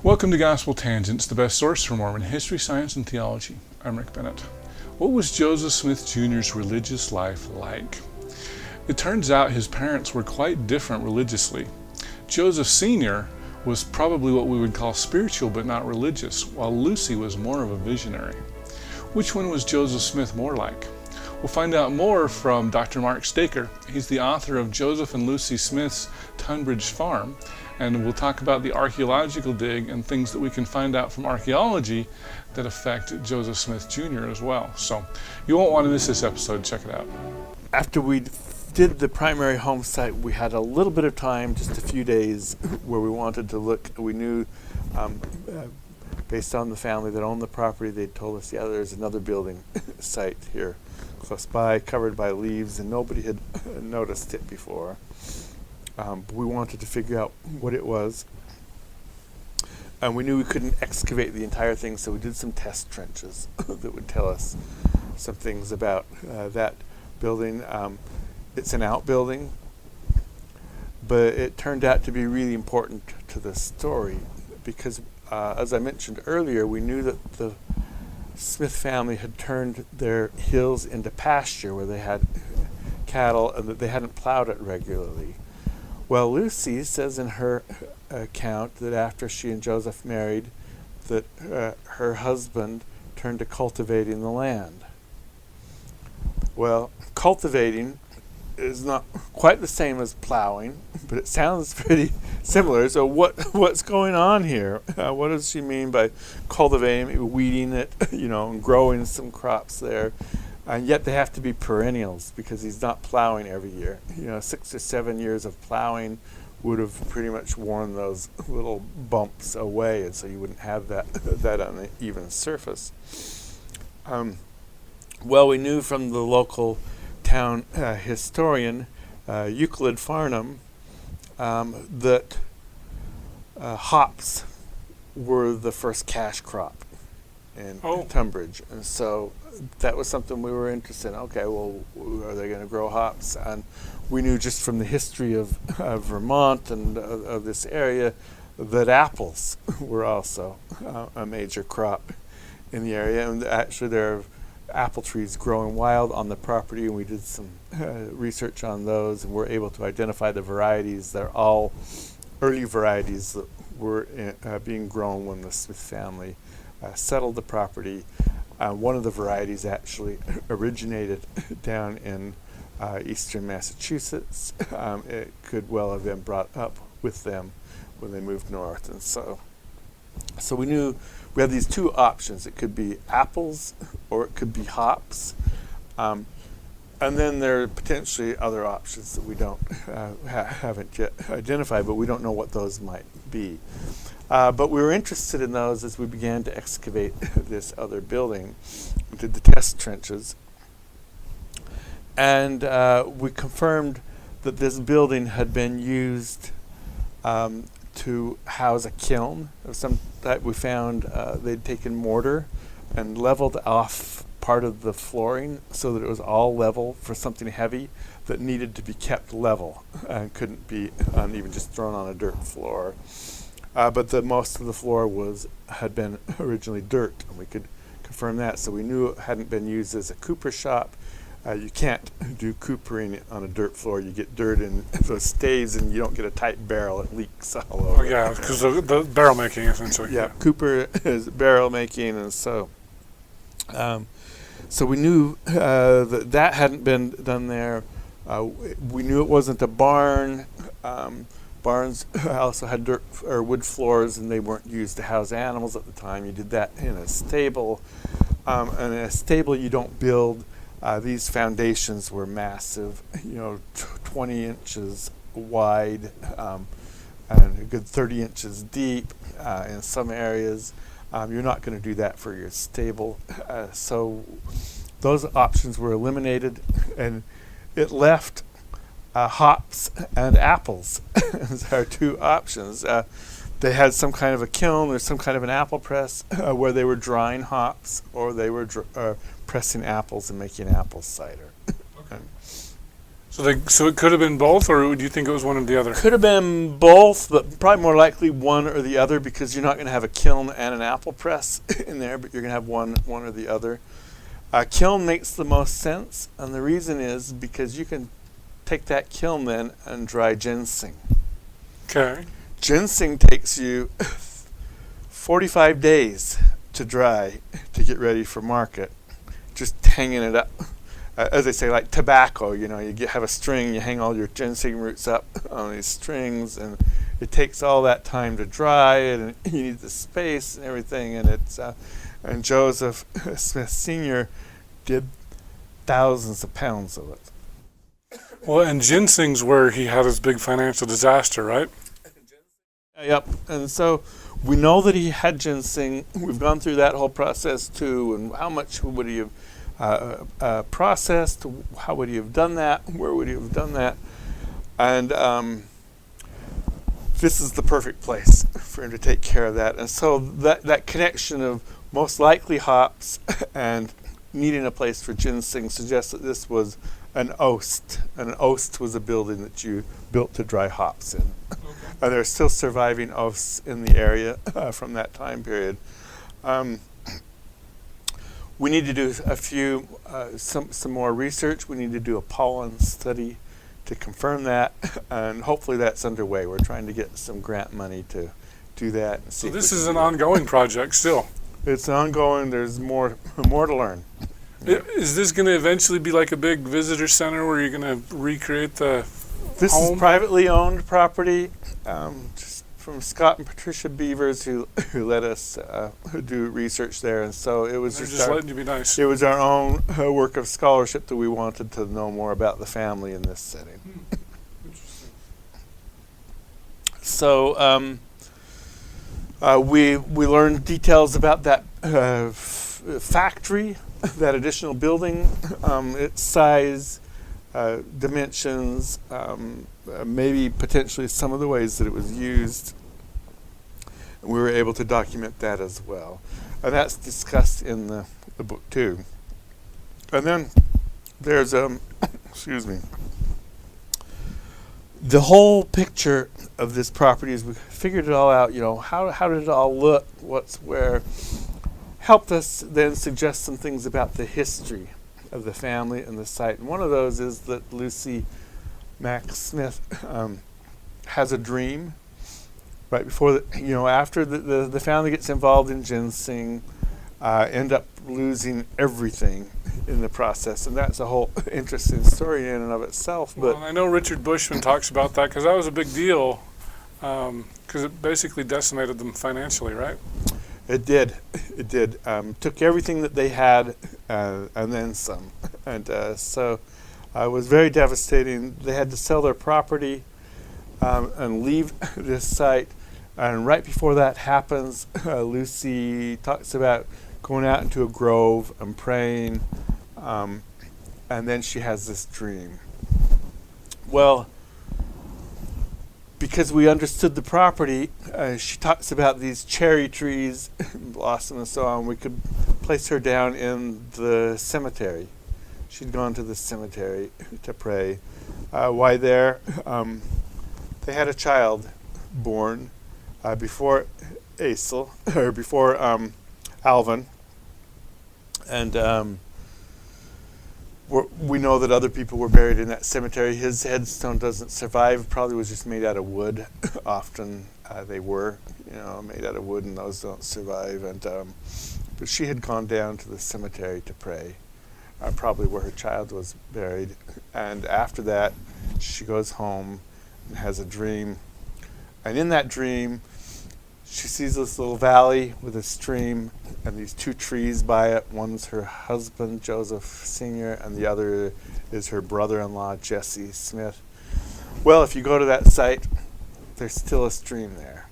Welcome to Gospel Tangents, the best source for Mormon history, science, and theology. I'm Rick Bennett. What was Joseph Smith Jr.'s religious life like? It turns out his parents were quite different religiously. Joseph Sr. was probably what we would call spiritual but not religious, while Lucy was more of a visionary. Which one was Joseph Smith more like? We'll find out more from Dr. Mark Staker. He's the author of Joseph and Lucy Smith's Tunbridge Farm, and we'll talk about the archaeological dig and things that we can find out from archaeology that affect Joseph Smith Jr. as well. So you won't want to miss this episode. Check it out. After we did the primary home site, we had a little bit of time, just a few days, where we wanted to look. We knew, based on the family that owned the property, they told us, yeah, there's another building site here close by, covered by leaves, and nobody had noticed it before. We wanted to figure out what it was. And we knew we couldn't excavate the entire thing, so we did some test trenches that would tell us some things about that building. It's an outbuilding, but it turned out to be really important to the story because, as I mentioned earlier, we knew that the Smith family had turned their hills into pasture where they had cattle and that they hadn't plowed it regularly. Well, Lucy says in her account that after she and Joseph married, that her husband turned to cultivating the land. Well, cultivating is not quite the same as plowing, but it sounds pretty similar. So what's going on here? What does she mean by cultivating, maybe weeding it, and growing some crops there? And yet they have to be perennials because he's not plowing every year. 6 or 7 years of plowing would have pretty much worn those little bumps away, and so you wouldn't have that uneven surface. Well, we knew from the local town historian, Euclid Farnham, that hops were the first cash crop in Tunbridge. And so that was something we were interested in. Okay, well, are they going to grow hops? And we knew just from the history of Vermont and of this area that apples were also a major crop in the area. And actually there are apple trees growing wild on the property, and we did some research on those, and we're able to identify the varieties. They're all early varieties that were being grown when the Smith family settled the property. One of the varieties actually originated down in eastern Massachusetts. It could well have been brought up with them when they moved north, and so we knew we had these two options. It could be apples or it could be hops. And then there are potentially other options that we don't haven't yet identified, but we don't know what those might be. But we were interested in those as we began to excavate this other building. We did the test trenches. And we confirmed that this building had been used to house a kiln of some type. We found they'd taken mortar and leveled off part of the flooring so that it was all level for something heavy that needed to be kept level and couldn't be even just thrown on a dirt floor. But most of the floor had been originally dirt, and we could confirm that. So we knew it hadn't been used as a cooper shop. You can't do coopering on a dirt floor. You get dirt in those staves, and you don't get a tight barrel. It leaks all over. Oh, yeah, because the barrel making, essentially. Yeah, cooper is barrel making, and so we knew that hadn't been done there. We knew it wasn't a barn. Barns also had dirt or wood floors, and they weren't used to house animals at the time. You did that in a stable. And in a stable, you don't build. These foundations were massive, 20 inches wide and a good 30 inches deep in some areas. You're not going to do that for your stable. So those options were eliminated, and it left hops and apples as our two options. They had some kind of a kiln or some kind of an apple press where they were drying hops, or they were pressing apples and making apple cider. Okay. So it could have been both, or do you think it was one or the other? Could have been both, but probably more likely one or the other, because you're not going to have a kiln and an apple press in there, but you're going to have one or the other. Kiln makes the most sense, and the reason is because you can take that kiln then and dry ginseng. Okay. Ginseng takes you 45 days to dry to get ready for market, just hanging it up. As they say, like tobacco, you have a string, you hang all your ginseng roots up on these strings, and it takes all that time to dry it, and you need the space and everything, and and Joseph Smith Sr. did thousands of pounds of it. Well, and ginseng's where he had his big financial disaster, right? Yep, and so we know that he had ginseng. We've gone through that whole process too, and how much would he have processed? How would he have done that? Where would he have done that? And this is the perfect place for him to take care of that. And so that connection of most likely hops and needing a place for ginseng suggests that this was an oast. An oast was a building that you built to dry hops in. Okay. There are still surviving oasts in the area from that time period. We need to do some more research. We need to do a pollen study to confirm that, and hopefully that's underway. We're trying to get some grant money to do that. And see so this is an ongoing project still. It's ongoing. There's more to learn. Is this going to eventually be like a big visitor center where you're going to recreate the This home? is privately owned property, just from Scott and Patricia Beavers, who let us do research there, and so it was just letting you be nice. It was our own work of scholarship that we wanted to know more about the family in this setting. Interesting. So we learned details about that factory, that additional building, its size, dimensions, maybe potentially some of the ways that it was used. We were able to document that as well. And that's discussed in the book too. And then there's, excuse me, the whole picture of this property as we figured it all out, how did it all look, what's where, helped us then suggest some things about the history of the family and the site. And one of those is that Lucy Mack Smith has a dream right before, after the family gets involved in ginseng, end up losing everything in the process. And that's a whole interesting story in and of itself. But I know Richard Bushman talks about that because that was a big deal because it basically decimated them financially, right? It did. It did. Took everything that they had and then some. And so it was very devastating. They had to sell their property and leave this site. And right before that happens, Lucy talks about going out into a grove and praying. And then she has this dream. Well, because we understood the property, she talks about these cherry trees, blossom and so on. We could place her down in the cemetery. She'd gone to the cemetery to pray. Why there? They had a child born before Asel, or before Alvin. And we know that other people were buried in that cemetery. His headstone doesn't survive. Probably was just made out of wood. Often they were, made out of wood, and those don't survive. And but she had gone down to the cemetery to pray, probably where her child was buried. And after that, she goes home and has a dream. And in that dream, she sees this little valley with a stream and these two trees by it. One's her husband, Joseph Sr., and the other is her brother-in-law, Jesse Smith. Well, if you go to that site, there's still a stream there,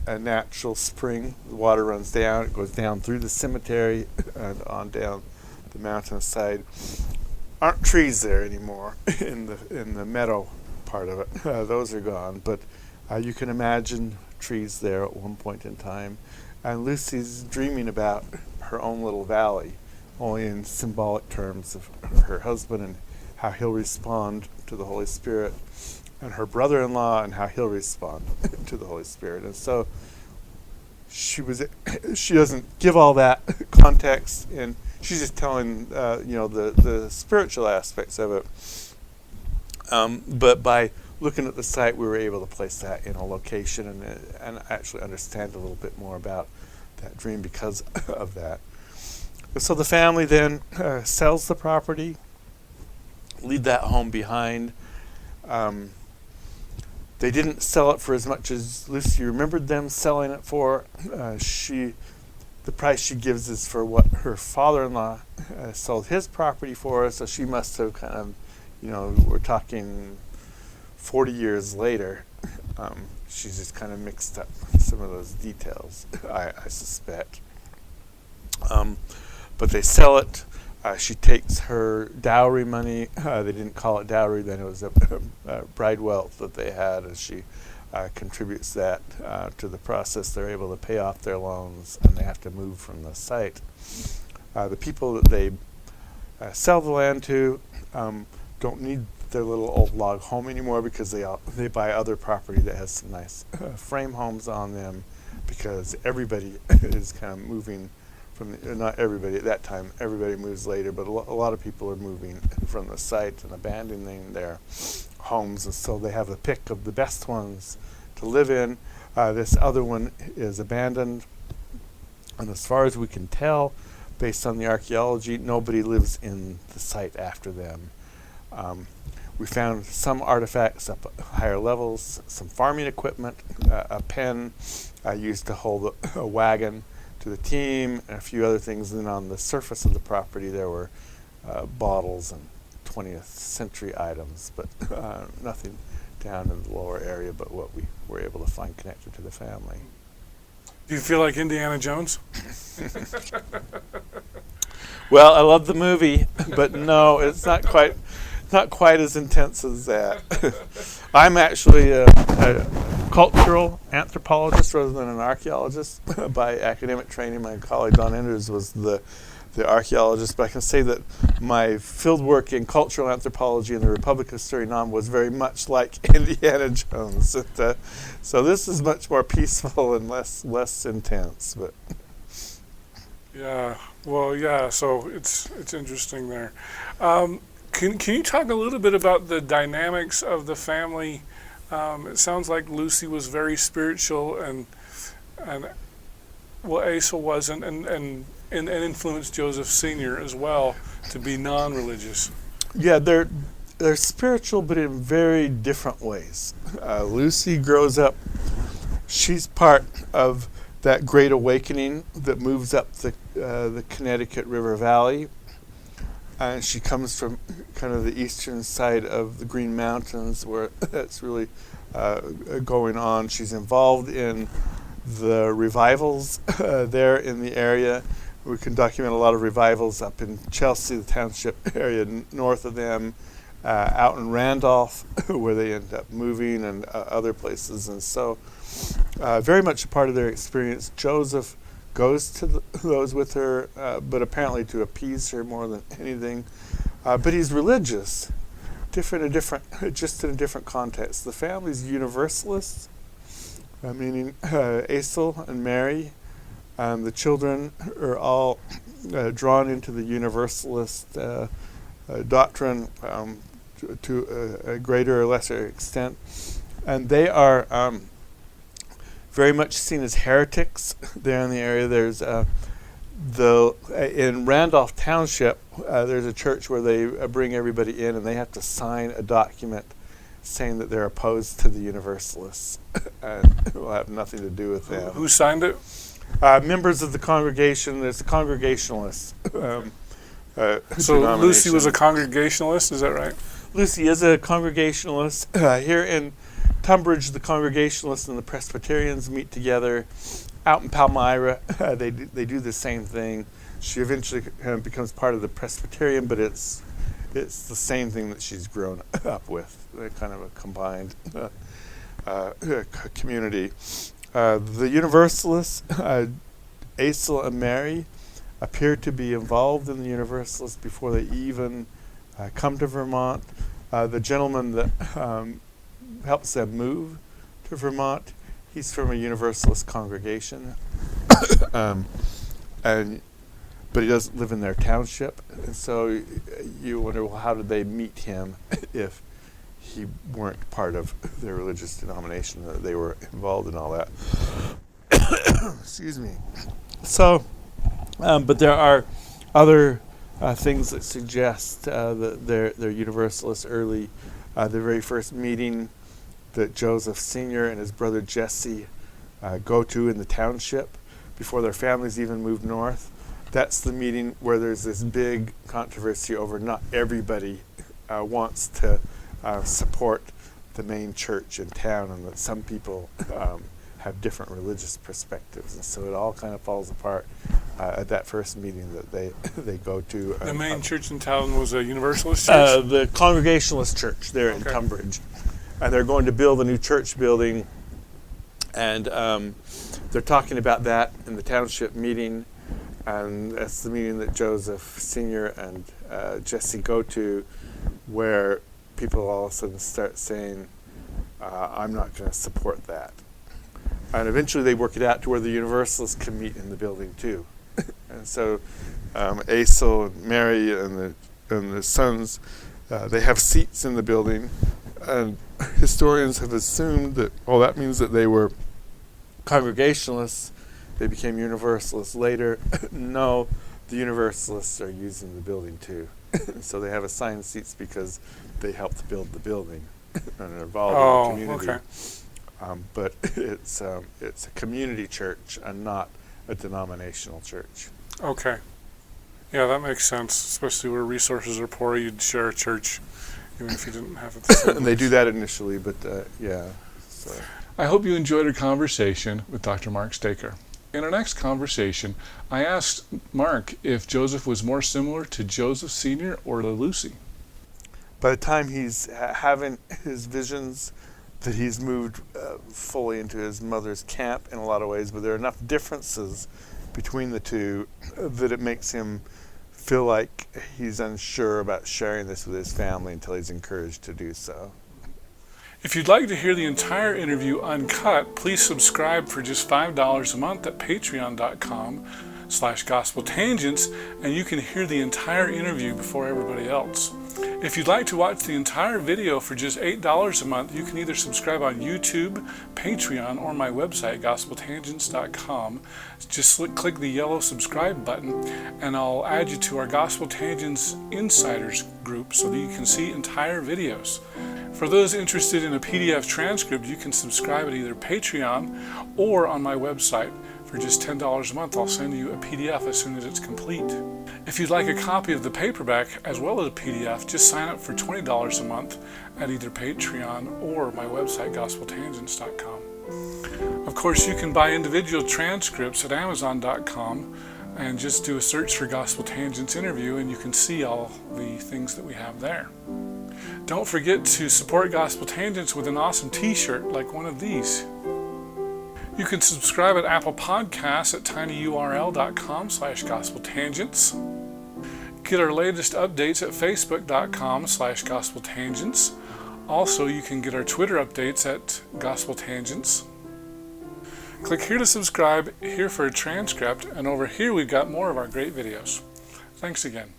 a natural spring. The water runs down. It goes down through the cemetery and on down the mountainside. Aren't trees there anymore in the meadow part of it. Those are gone, but you can imagine trees there at one point in time. And Lucy's dreaming about her own little valley, only in symbolic terms of her husband and how he'll respond to the Holy Spirit, and her brother-in-law and how he'll respond to the Holy Spirit. And so she doesn't give all that context, and she's just telling the spiritual aspects of it. But by looking at the site, we were able to place that in a location and actually understand a little bit more about that dream because of that. So the family then sells the property, leave that home behind. They didn't sell it for as much as Lucy remembered them selling it for. The price she gives is for what her father-in-law sold his property for, so she must have kind of, we're talking 40 years later. She's just kind of mixed up some of those details, I suspect. But they sell it. She takes her dowry money. They didn't call it dowry then. It was a bride wealth that they had, and she contributes that to the process. They're able to pay off their loans, and they have to move from the site. The people that they sell the land to don't need their little old log home anymore because they buy other property that has some nice frame homes on them, because everybody is kind of moving from not everybody at that time, everybody moves later, but a lot of people are moving from the site and abandoning their homes, and so they have a pick of the best ones to live in. This other one is abandoned, and as far as we can tell, based on the archaeology, nobody lives in the site after them. We found some artifacts up at higher levels, some farming equipment, a pen used to hold a wagon to the team, and a few other things. And then on the surface of the property there were bottles and 20th century items, but nothing down in the lower area but what we were able to find connected to the family. Do you feel like Indiana Jones? Well, I love the movie, but no, it's not quite as intense as that. I'm actually a cultural anthropologist rather than an archaeologist by academic training. My colleague Don Enders was the archaeologist, but I can say that my field work in cultural anthropology in the Republic of Suriname was very much like Indiana Jones. So this is much more peaceful and less intense. But yeah, well, yeah. So it's interesting there. Can you talk a little bit about the dynamics of the family? It sounds like Lucy was very spiritual, and Asa was, and influenced Joseph Sr. as well to be non-religious. Yeah, they're spiritual, but in very different ways. Lucy grows up. She's part of that great awakening that moves up the Connecticut River Valley. And she comes from kind of the eastern side of the Green Mountains, where that's really going on. She's involved in the revivals there in the area. We can document a lot of revivals up in Chelsea, the township area north of them, out in Randolph, where they end up moving, and other places. And so very much a part of their experience. Joseph goes to those with her, but apparently to appease her more than anything. But he's religious, just in a different context. The family's Universalists, meaning Asa and Mary. The children are all drawn into the Universalist doctrine to a greater or lesser extent. And they are very much seen as heretics there in the area. There's in Randolph Township, there's a church where they bring everybody in, and they have to sign a document saying that they're opposed to the Universalists and will have nothing to do with them. Who signed it? Members of the congregation. There's the Congregationalists. So Lucy was a Congregationalist, is that right? Lucy is a Congregationalist. Here in Tunbridge, the Congregationalists and the Presbyterians meet together. Out in Palmyra, they do the same thing. She eventually becomes part of the Presbyterian, but it's the same thing that she's grown up with. They're kind of a combined community. The Universalists, Asa and Mary, appear to be involved in the Universalists before they even come to Vermont. The gentleman that helps them move to Vermont, he's from a Universalist congregation, but he doesn't live in their township. And so you wonder, well, how did they meet him if he weren't part of their religious denomination, that they were involved in all that? Excuse me. So, but there are other things that suggest that they're Universalists early. The very first meeting that Joseph Sr. and his brother Jesse go to in the township before their families even moved north, that's the meeting where there's this big controversy over not everybody wants to support the main church in town, and that some people have different religious perspectives, and so it all kind of falls apart at that first meeting that they go to. The main church in town was a Universalist church? The Congregationalist church there in Tunbridge. And they're going to build a new church building, and they're talking about that in the township meeting, and that's the meeting that Joseph Sr. and Jesse go to, where people all of a sudden start saying, I'm not going to support that. And eventually they work it out to where the Universalists can meet in the building too. And so Asel and Mary and the sons, they have seats in the building, and historians have assumed that, well, that means that they were Congregationalists. They became Universalists later. No, the Universalists are using the building too. So they have assigned seats because they helped build the building and are involved in the community. Okay. But it's a community church and not a denominational church. Okay. Yeah, that makes sense, especially where resources are poor. You'd share a church even if you didn't have it. And they do that initially, but yeah. So. I hope you enjoyed our conversation with Dr. Mark Staker. In our next conversation, I asked Mark if Joseph was more similar to Joseph Sr. or to Lucy. By the time he's having his visions, that he's moved fully into his mother's camp in a lot of ways, but there are enough differences between the two that it makes him feel like he's unsure about sharing this with his family until he's encouraged to do so. If you'd like to hear the entire interview uncut, please subscribe for just $5 a month at patreon.com/gospeltangents, and you can hear the entire interview before everybody else. If you'd like to watch the entire video for just $8 a month, you can either subscribe on YouTube, Patreon, or my website, gospeltangents.com. Just click the yellow subscribe button, and I'll add you to our Gospel Tangents Insiders group so that you can see entire videos. For those interested in a PDF transcript, you can subscribe at either Patreon or on my website. For just $10 a month, I'll send you a PDF as soon as it's complete. If you'd like a copy of the paperback as well as a PDF, just sign up for $20 a month at either Patreon or my website, gospeltangents.com. Of course, you can buy individual transcripts at Amazon.com and just do a search for Gospel Tangents interview, and you can see all the things that we have there. Don't forget to support Gospel Tangents with an awesome t-shirt like one of these. You can subscribe at Apple Podcasts at tinyurl.com/gospeltangents. Get our latest updates at facebook.com/gospeltangents. Also, you can get our Twitter updates at Gospel Tangents. Click here to subscribe, here for a transcript, and over here we've got more of our great videos. Thanks again.